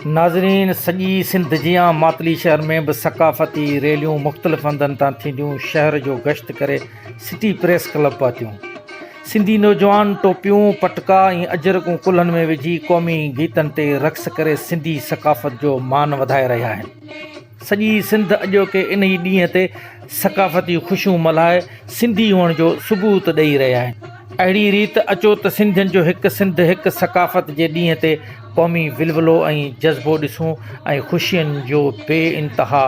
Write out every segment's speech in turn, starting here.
नाज़रीन, सॼी सिंध जियां मातली शहर में बि सक़ाफ़ती रैलियूं मुख़्तलिफ़ हंधनि तां थींदियूं शहर जो गश्त करे सिटी प्रेस क्लब पहुतियूं। सिंधी नौजवान टोपियूं पटका ऐं अजरकूं कुल्हनि में विझी क़ौमी गीतनि ते रक़्स करे सिंधी सक़ाफ़त जो मान वधाए रहिया आहिनि। सॼी सिंध अॼोके इन ई ॾींहं ते सक़ाफ़ती ख़ुशियूं मल्हाए सिंधी हुअण जो सबूत ॾेई रहिया आहिनि। अहिड़ी रीति अचो त सिंधियुनि जो हिकु सिंध हिकु सक़ाफ़त जे ॾींहं ते क़ौमी विलवलो ऐं जज़्बो ॾिसूं ऐं ख़ुशियुनि जो बे इंतिहा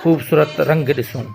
ख़ूबसूरत रंग ॾिसूं।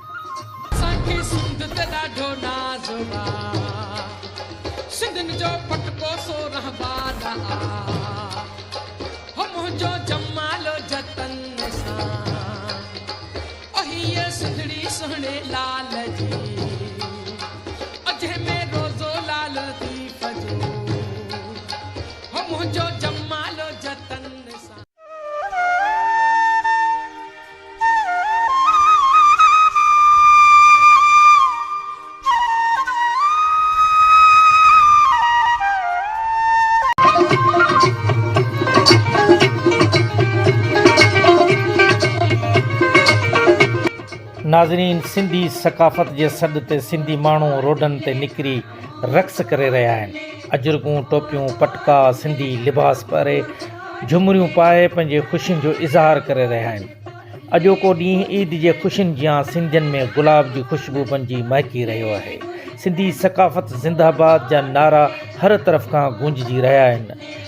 नाज़रीन, सिंधी सक़ाफ़त जे सॾ ते सिंधी माण्हू रोडनि ते निकिरी रक़्स करे रहिया आहिनि। अजरकूं टोपियूं पटका सिंधी लिबास पारे झुमरियूं पाए पंहिंजे ख़ुशियुनि जो इज़हार करे रहिया आहिनि। अॼोको ॾींहुं ईद जे ख़ुशियुनि जियां सिंधियुनि में गुलाब जी ख़ुशबू पंहिंजी महकी रहियो आहे। सिंधी सक़ाफ़त ज़िंदाबाद जा नारा हर तरफ़ खां गूंजजी रहिया आहिनि।